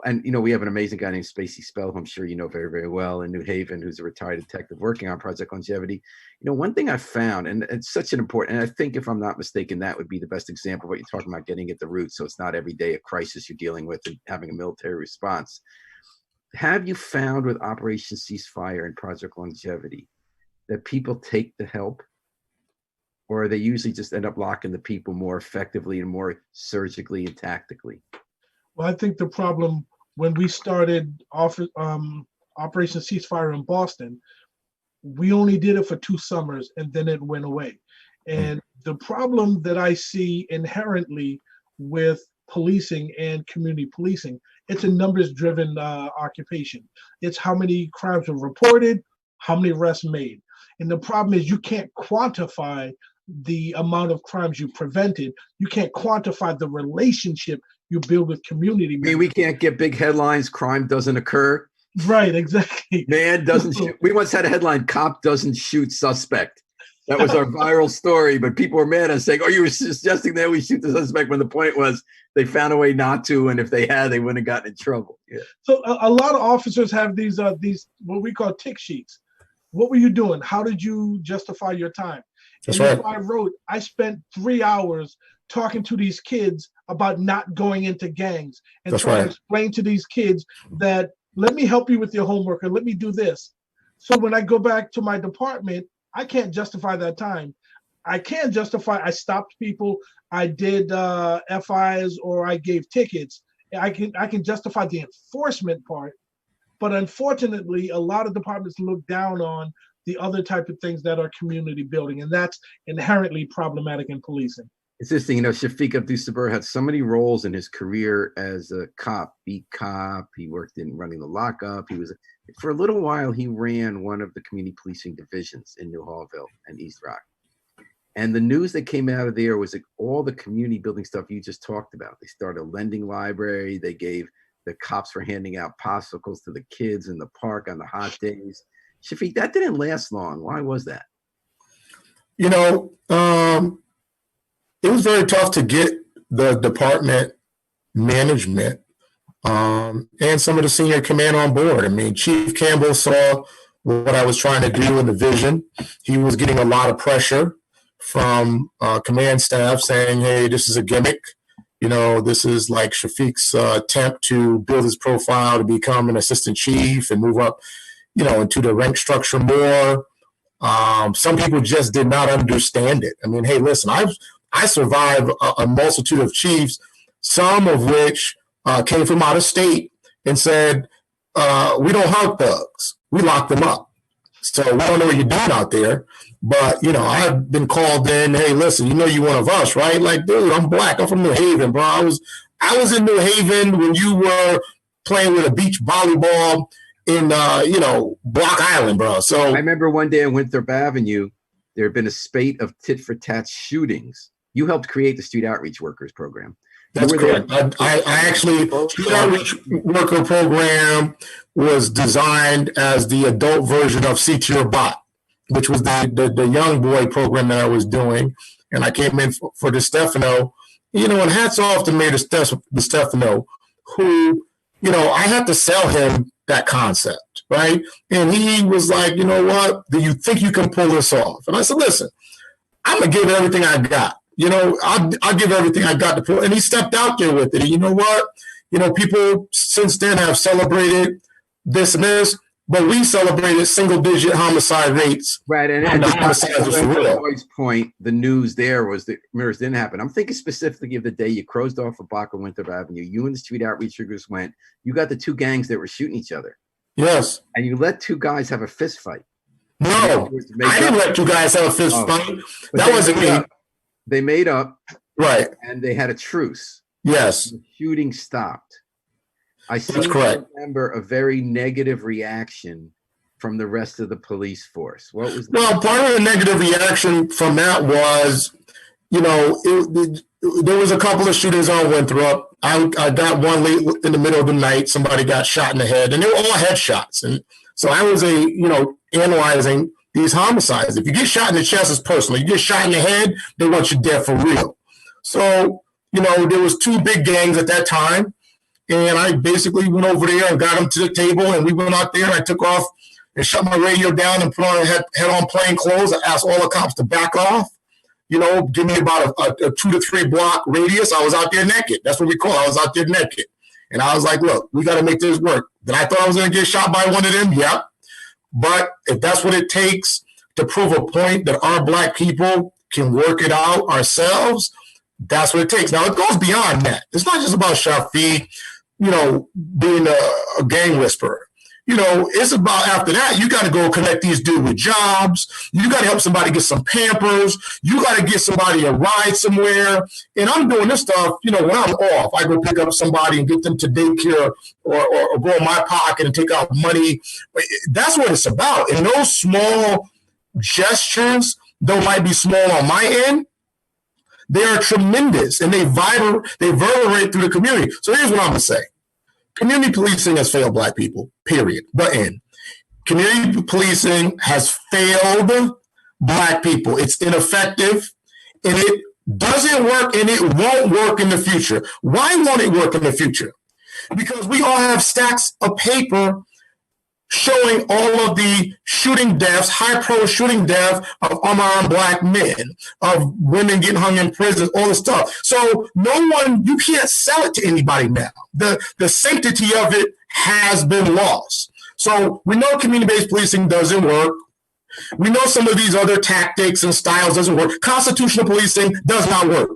And, you know, we have an amazing guy named Spacey Spell, who I'm sure you know very, very well, in New Haven, who's a retired detective working on Project Longevity. You know, one thing I found, and it's such an important, and I think if I'm not mistaken, that would be the best example of what you're talking about, getting at the root. So it's not every day a crisis you're dealing with and having a military response. Have you found with Operation Ceasefire and Project Longevity that people take the help, or they usually just end up locking the people more effectively and more surgically and tactically? Well, I think the problem when we started Operation Ceasefire in Boston, we only did it for 2 summers and then it went away. And the problem that I see inherently with policing and community policing, it's a numbers-driven occupation. It's how many crimes were reported, how many arrests made. And the problem is you can't quantify the amount of crimes you prevented. You can't quantify the relationship you build with community members. I mean, we can't get big headlines, crime doesn't occur. Right, exactly. Man doesn't shoot. We once had a headline, cop doesn't shoot suspect. That was our viral story, but people were mad at us saying, oh, you were suggesting that we shoot the suspect, when the point was they found a way not to, and if they had, they wouldn't have gotten in trouble. Yeah. So a lot of officers have these what we call tick sheets. What were you doing? How did you justify your time? That's and right. I wrote, I spent 3 hours talking to these kids about not going into gangs and That's trying right. to explain to these kids that let me help you with your homework or let me do this. So when I go back to my department, I can't justify that time. I can justify I stopped people, I did FIs, or I gave tickets. I can justify the enforcement part, but unfortunately, a lot of departments look down on the other type of things that are community building, and that's inherently problematic in policing. It's interesting, you know, Shafiq Abdul-Sabur had so many roles in his career as a cop, beat cop. He worked in running the lockup. He was, for a little while, he ran one of the community policing divisions in New Hallville and East Rock. And the news that came out of there was like all the community building stuff you just talked about. They started a lending library. They gave, the cops were handing out popsicles to the kids in the park on the hot days. Shafiq, that didn't last long. Why was that? You know, it was very tough to get the department management and some of the senior command on board. I mean, Chief Campbell saw what I was trying to do in the vision. He was getting a lot of pressure from command staff saying, hey, this is a gimmick. You know, this is like Shafiq's attempt to build his profile to become an assistant chief and move up, you know, into the rank structure more. Some people just did not understand it. I mean, hey, listen, I survived a multitude of chiefs, some of which came from out of state and said, we don't hunt thugs, we lock them up. So we don't know what you're doing out there. But, you know, I've been called in, hey, listen, you know you're one of us, right? Like, dude, I'm black. I'm from New Haven, bro. I was in New Haven when you were playing with a beach volleyball in, you know, Block Island, bro. So I remember one day on Winthrop Avenue, there had been a spate of tit-for-tat shootings. You helped create the Street Outreach Workers program. That's correct. I actually, Street Outreach Worker program was designed as the adult version of See to Your Bot, which was the young boy program that I was doing. And I came in for DeStefano, you know, and hats off to Mayor DeStefano, who, you know, I had to sell him that concept, right? And he was like, you know what, do you think you can pull this off? And I said, listen, I'm going to give it everything I got. You know, I'll give everything I got to pull. And he stepped out there with it. And you know what? You know, people since then have celebrated this and this. but we celebrated single-digit homicide rates. Right, and the homicides was for real. Boy's point, the news there was that mirrors didn't happen. I'm thinking specifically of the day you closed off a block of Winthrop Avenue. You and the street outreach triggers went. You got the two gangs that were shooting each other. Yes. And you let two guys have a fist fight. No, I didn't let two guys have a fist fight. That wasn't me. They made up. Right. And they had a truce. Yes. The shooting stopped. I remember a very negative reaction from the rest of the police force. What was that? Well, part of the negative reaction from that was, there was a couple of shootings on Winthrop. I got one late in the middle of the night. Somebody got shot in the head, and they were all headshots. And so I was analyzing these homicides. If you get shot in the chest, it's personal. You get shot in the head, they want you dead for real. So, there was two big gangs at that time. And I basically went over there and got them to the table, and we went out there, and I took off and shut my radio down and put on head on plain clothes. I asked all the cops to back off, give me about a 2 to 3 block radius. I was out there naked. That's what we call it. I was out there naked. And I was like, look, we got to make this work. Did I thought I was going to get shot by one of them? Yep. But if that's what it takes to prove a point that our black people can work it out ourselves, that's what it takes. Now, it goes beyond that. It's not just about Shafiq, being a gang whisperer. It's about, after that, you got to go connect these dudes with jobs. You got to help somebody get some Pampers. You got to get somebody a ride somewhere. And I'm doing this stuff, when I'm off. I go pick up somebody and get them to daycare or go in my pocket and take out money. That's what it's about. And those small gestures, though might be small on my end, they are tremendous, and they reverberate through the community. So here's what I'm going to say. Community policing has failed black people, period. The end. Community policing has failed black people. It's ineffective, and it doesn't work, and it won't work in the future. Why won't it work in the future? Because we all have stacks of paper showing all of the shooting deaths, high-pro shooting deaths of unarmed black men, of women getting hung in prison, all this stuff. So you can't sell it to anybody now. The sanctity of it has been lost. So we know community-based policing doesn't work. We know some of these other tactics and styles doesn't work. Constitutional policing does not work.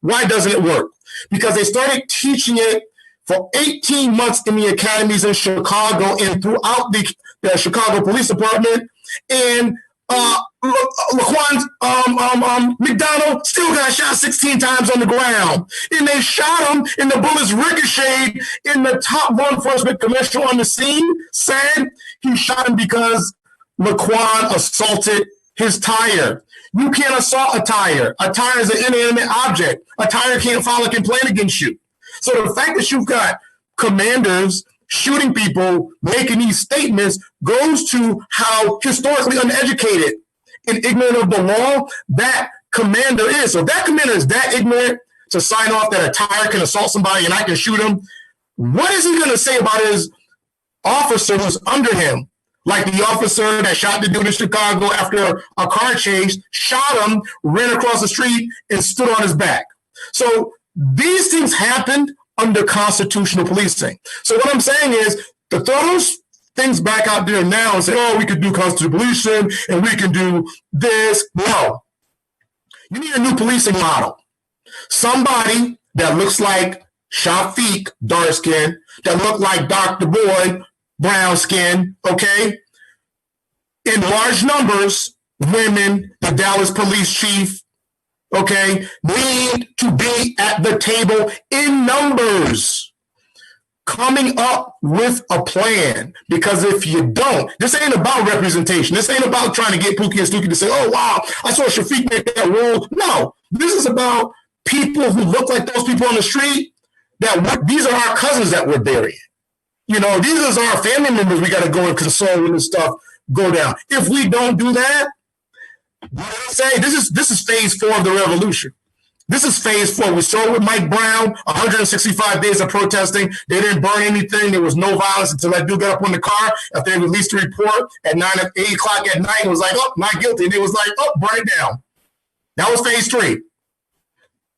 Why doesn't it work? Because they started teaching it for 18 months in the academies in Chicago and throughout the Chicago Police Department. And Laquan McDonald still got shot 16 times on the ground. And they shot him, and the bullets ricocheted. And the top law enforcement commissioner on the scene said he shot him because Laquan assaulted his tire. You can't assault a tire. A tire is an inanimate object. A tire can't file a complaint against you. So the fact that you've got commanders shooting people, making these statements, goes to how historically uneducated and ignorant of the law that commander is. So if that commander is that ignorant to sign off that a tire can assault somebody and I can shoot him, what is he going to say about his officer who's under him? Like the officer that shot the dude in Chicago after a car chase, shot him, ran across the street, and stood on his back. So these things happened under constitutional policing. So what I'm saying is, to throw those things back out there now and say, oh, we could do constitutional policing and we can do this. No. You need a new policing model. Somebody that looks like Shafiq, dark skin, that look like Dr. Boyd, brown skin, okay? In large numbers, women, the Dallas police chief, okay, need to be at the table in numbers, coming up with a plan. Because if you don't, this ain't about representation. This ain't about trying to get Pookie and Stookie to say, oh, wow, I saw Shafiq make that rule. No, this is about people who look like those people on the street, these are our cousins that we're burying. These are our family members we got to go and console when this stuff go down. If we don't do that, say this is phase 4 of the revolution. This is phase 4. We saw it with Mike Brown, 165 days of protesting. They didn't burn anything. There was no violence until that dude got up on the car after they released the report at 8 o'clock at night and was like, oh, not guilty. And it was like, oh, burn it down. That was phase 3.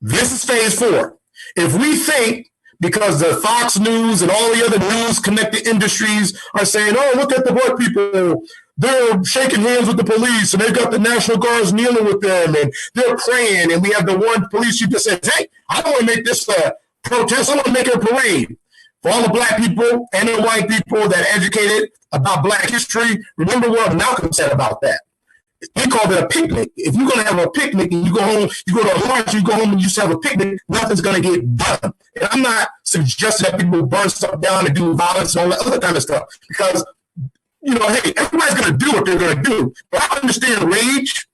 This is phase 4. If we think because the Fox News and all the other news-connected industries are saying, oh, look at the black people. They're shaking hands with the police, and they've got the National Guards kneeling with them, and they're praying. And we have the one police chief that says, hey, I don't want to make this a protest. I want to make it a parade. For all the black people and the white people that are educated about black history, remember what Malcolm said about that. He called it a picnic. If you're going to have a picnic and you go home, you go to a lunch, you go home and you just have a picnic, nothing's going to get done. And I'm not suggesting that people burn stuff down and do violence and all that other kind of stuff because, hey, everybody's going to do what they're going to do. But I understand rage,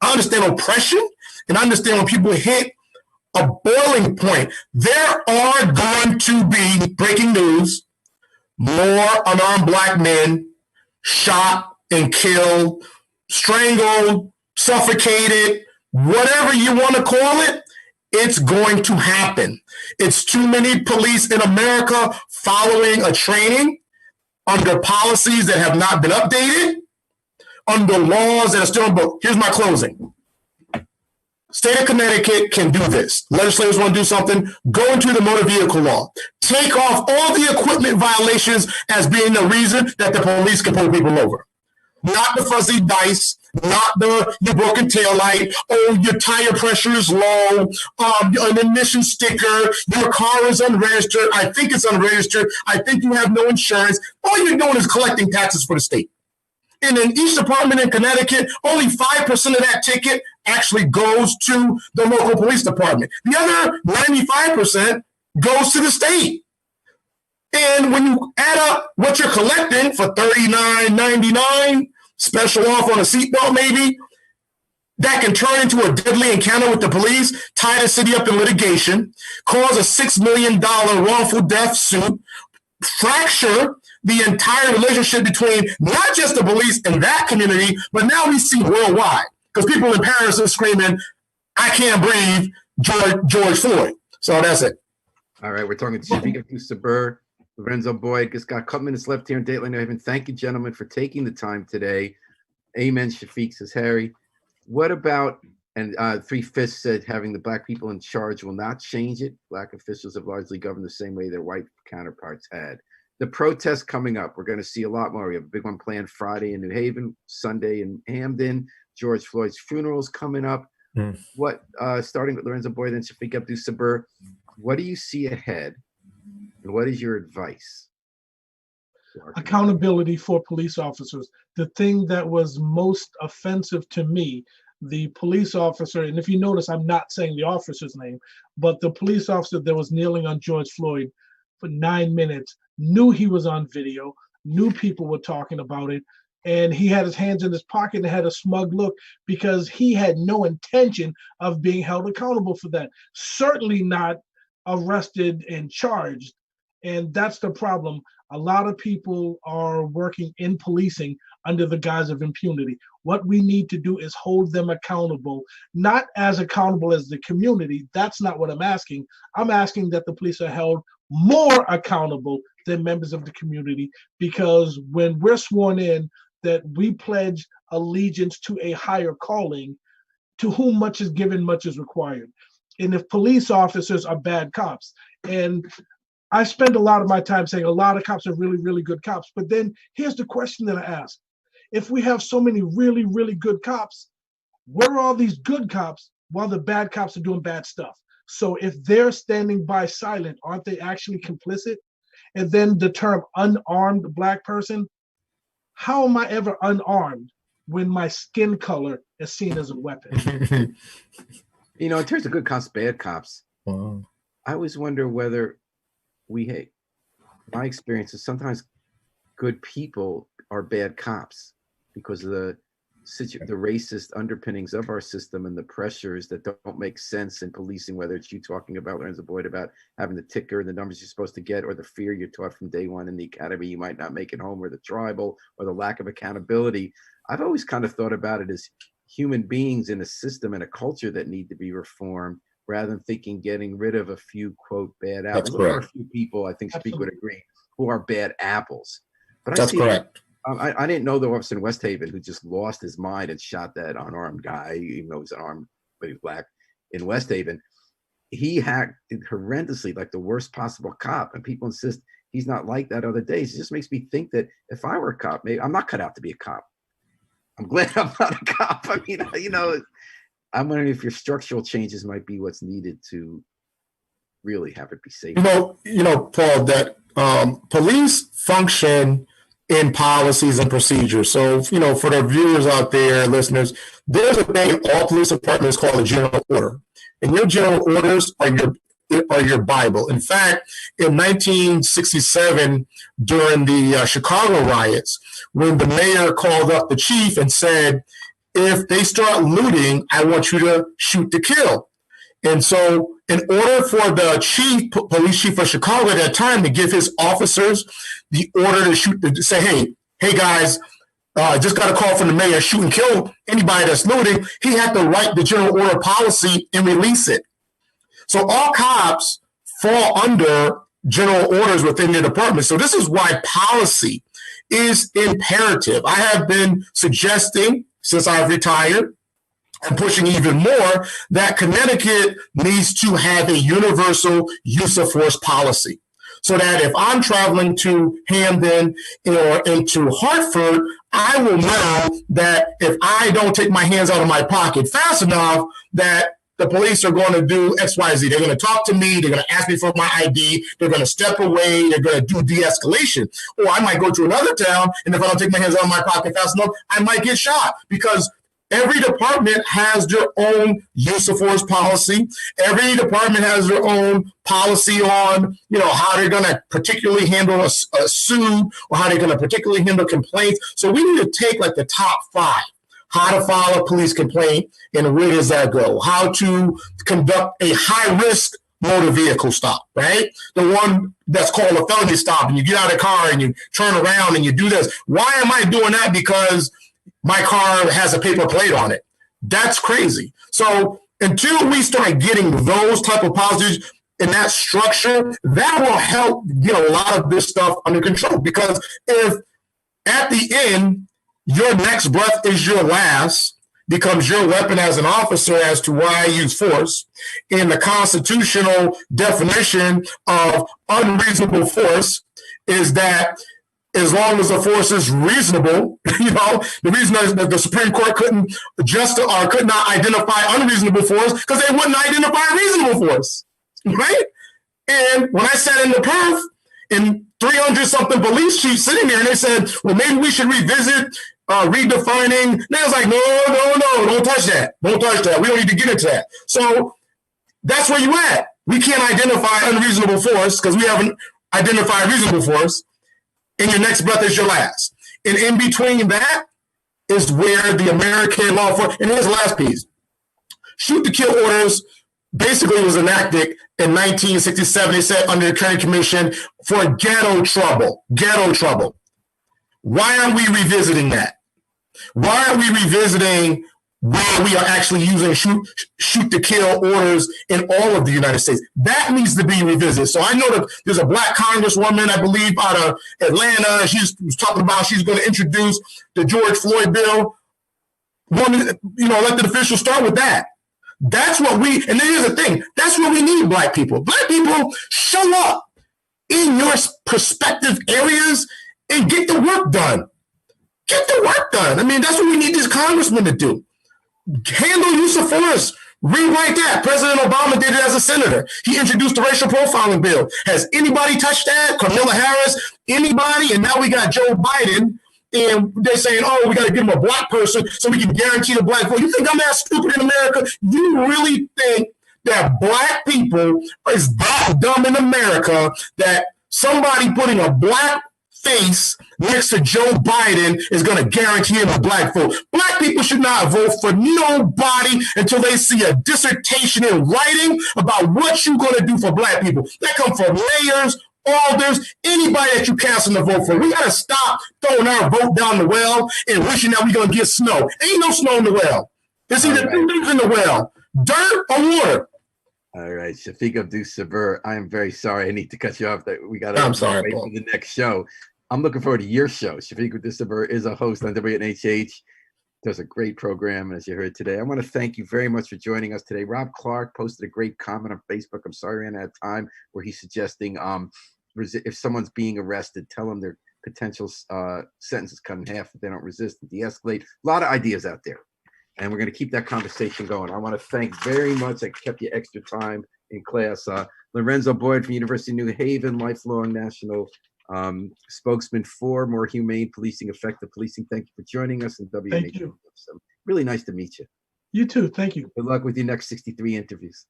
I understand oppression, and I understand when people hit a boiling point. There are going to be, breaking news, more unarmed black men shot and killed, strangled, suffocated, whatever you want to call it, it's going to happen. It's too many police in America following a training under policies that have not been updated, under laws that are still in book. Here's my closing. State of Connecticut can do this. Legislators want to do something, go into the motor vehicle law. Take off all the equipment violations as being the reason that the police can pull people over. Not the fuzzy dice, not your broken taillight, oh, your tire pressure is low, an emission sticker, your car is unregistered, I think it's unregistered, I think you have no insurance. All you're doing is collecting taxes for the state. And in each department in Connecticut, only 5% of that ticket actually goes to the local police department. The other 95% goes to the state. And when you add up what you're collecting for $39.99, special off on a seatbelt maybe, that can turn into a deadly encounter with the police, tie the city up in litigation, cause a $6 million wrongful death suit, fracture the entire relationship between not just the police and that community, but now we see worldwide. Because people in Paris are screaming, I can't breathe, George Floyd. So that's it. All right, we're talking to Shafiq Sabur, Lorenzo Boyd. Just got a couple minutes left here in Dateline New Haven. Thank you, gentlemen, for taking the time today. Amen, Shafiq, says Harry. What about, and 3/5 said having the black people in charge will not change it. Black officials have largely governed the same way their white counterparts had. The protests coming up, we're going to see a lot more. We have a big one planned Friday in New Haven, Sunday in Hamden. George Floyd's funeral is coming up. What, starting with Lorenzo Boyd and Shafiq Sabur, what do you see ahead, and what is your advice? Accountability for police officers. The thing that was most offensive to me, the police officer, and if you notice, I'm not saying the officer's name, but the police officer that was kneeling on George Floyd for 9 minutes, knew he was on video, knew people were talking about it, and he had his hands in his pocket and had a smug look because he had no intention of being held accountable for that. Certainly not arrested and charged. And that's the problem. A lot of people are working in policing under the guise of impunity. What we need to do is hold them accountable, not as accountable as the community. That's not what I'm asking. I'm asking that the police are held more accountable than members of the community, because when we're sworn in that we pledge allegiance to a higher calling, to whom much is given, much is required. And if police officers are bad cops, and I spend a lot of my time saying a lot of cops are really, really good cops, but then here's the question that I ask. If we have so many really, really good cops, where are all these good cops while the bad cops are doing bad stuff? So if they're standing by silent, aren't they actually complicit? And then the term unarmed black person, how am I ever unarmed when my skin color is seen as a weapon? In terms of good cops, bad cops, wow. I always wonder whether my experience is sometimes good people are bad cops because of the racist underpinnings of our system and the pressures that don't make sense in policing, whether it's you talking about, Lorenzo Boyd, about having the ticker, the numbers you're supposed to get, or the fear you're taught from day one in the academy you might not make it home, or the tribal, or the lack of accountability. I've always kind of thought about it as human beings in a system and a culture that need to be reformed, rather than thinking getting rid of a few, quote, bad apples. There are a few people, I think Speak would agree, who are bad apples. But that's correct. I didn't know the officer in West Haven who just lost his mind and shot that unarmed guy, even though he was unarmed, but he was black, in West Haven. he acted horrendously, like the worst possible cop, and people insist he's not like that other days. It just makes me think that if I were a cop, maybe I'm not cut out to be a cop. I'm glad I'm not a cop. I mean, I'm wondering if your structural changes might be what's needed to really have it be safe. Paul, that police function in policies and procedures. So, for the viewers out there, listeners, there's a thing in all police departments called a general order. And your general orders are your Bible. In fact, in 1967, during the Chicago riots, when the mayor called up the chief and said, if they start looting, I want you to shoot to kill. And so in order for the police chief of Chicago at that time to give his officers the order to shoot, to say, hey guys, just got a call from the mayor, shoot and kill anybody that's looting, he had to write the general order policy and release it. So all cops fall under general orders within their department. So this is why policy is imperative. I have been suggesting since I've retired, and pushing even more, that Connecticut needs to have a universal use of force policy. So that if I'm traveling to Hamden or into Hartford, I will know that if I don't take my hands out of my pocket fast enough, that the police are going to do X, Y, Z. They're going to talk to me. They're going to ask me for my ID. They're going to step away. They're going to do de-escalation. Or I might go to another town, and if I don't take my hands out of my pocket fast enough, I might get shot, because every department has their own use of force policy. Every department has their own policy on, how they're going to particularly handle a suit, or how they're going to particularly handle complaints. So we need to take like the top 5. How to file a police complaint, and where does that go? How to conduct a high-risk motor vehicle stop, right? The one that's called a felony stop, and you get out of the car and you turn around and you do this. Why am I doing that? Because my car has a paper plate on it. That's crazy. So until we start getting those type of policies in that structure, that will help get a lot of this stuff under control. Because if at the end, your next breath is your last, becomes your weapon as an officer as to why I use force, in the constitutional definition of unreasonable force is that as long as the force is reasonable, the reason that the Supreme Court could not identify unreasonable force because they wouldn't identify reasonable force, right? And when I sat in the perf, and 300-something police chiefs sitting there, and they said, well, maybe we should revisit redefining. And I was like, no, don't touch that. Don't touch that. We don't need to get into that. So that's where you at. We can't identify unreasonable force because we haven't identified reasonable force, and your next breath is your last. And in between that is where the American law for, and here's the last piece. Shoot to kill orders basically was enacted in 1967. They said under the County Commission for ghetto trouble. Why aren't we revisiting that? Why aren't we revisiting where we are actually using shoot to kill orders in all of the United States? That needs to be revisited. So I know that there's a black congresswoman, I believe, out of Atlanta. She was talking about she's going to introduce the George Floyd bill. Elected officials start with that. That's what and then here's the thing, that's what we need, black people. Black people, show up in your prospective areas and get the work done. Get the work done. I mean, that's what we need these congressmen to do. Handle use of force. Rewrite that. President Obama did it as a senator. He introduced the racial profiling bill. Has anybody touched that? Kamala Harris? Anybody? And now we got Joe Biden. And they're saying, oh, we got to give him a black person so we can guarantee the black vote. You think I'm that stupid in America? You really think that black people is that dumb in America that somebody putting a black face next to Joe Biden is going to guarantee him a black vote? Black people should not vote for nobody until they see a dissertation in writing about what you're going to do for black people. That comes from mayors, alders, anybody that you casting the vote for. We got to stop throwing our vote down the well and wishing that we're going to get snow. Ain't no snow in the well. It's either two things in the well, dirt or water. All right, Shafiq Abdus-Sabur, I am very sorry. I need to cut you off. We got to wait for the next show. I'm looking forward to your show. Shafiq Abdus-Sabur is a host on WNHH. does a great program, as you heard today. I want to thank you very much for joining us today. Rob Clark posted a great comment on Facebook. I'm sorry I ran out of time, where he's suggesting if someone's being arrested, tell them their potential sentences cut in half if they don't resist and de-escalate. A lot of ideas out there, and we're going to keep that conversation going. I want to thank very much. I kept you extra time in class. Lorenzo Boyd from University of New Haven, lifelong national spokesman for more humane policing, effective policing. Thank you for joining us. And Thank you. Really nice to meet you. You too. Thank you. Good luck with your next 63 interviews.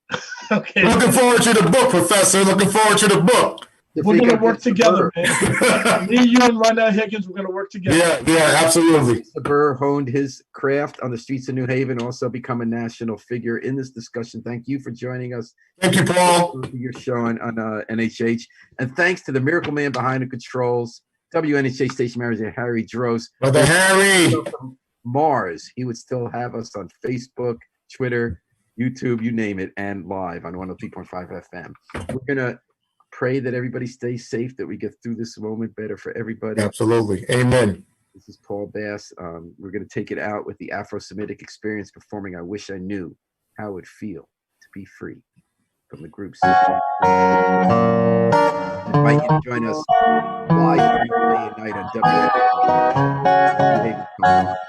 Okay. Looking forward to the book, Professor. Looking forward to the book. We're going to work together, man. Me, you, and Rondell Higgins, we're going to work together. Yeah, absolutely. Burr honed his craft on the streets of New Haven, also become a national figure in this discussion. Thank you for joining us. Thank you, Paul. Your show on NHH. And thanks to the miracle man behind the controls, WNHH station manager Harry Droz. Brother Harry. From Mars. He would still have us on Facebook, Twitter, YouTube, you name it, and live on 103.5 FM. We're going to pray that everybody stays safe, that we get through this moment better for everybody. Absolutely. Amen. This is Paul Bass. We're going to take it out with the Afro-Semitic Experience performing I Wish I Knew How It Would Feel to Be Free from the group. I invite you to join us live every day and night on WNHH.